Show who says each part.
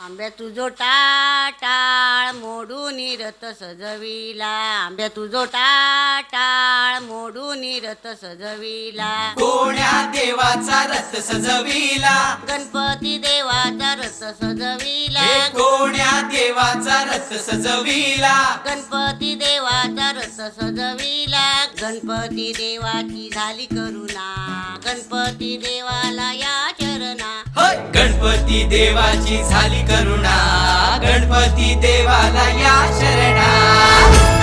Speaker 1: आंब्या तुझो टाळ मोडून रथ सजविला, आंब्या तुझो टाळ मोडून रथ सजविला,
Speaker 2: कोण्या देवाचा रथ सजविला,
Speaker 1: गणपती देवाचा रथ सजविला,
Speaker 2: हे कोण्या देवाचा रथ सजविला,
Speaker 1: गणपती देवाचा रथ सजविला, गणपती देवाची झाली करुणा, गणपती देवाला या चरणा,
Speaker 2: होय गणपती देवाची झाली करुणा, गणपती देवाला या शरणा.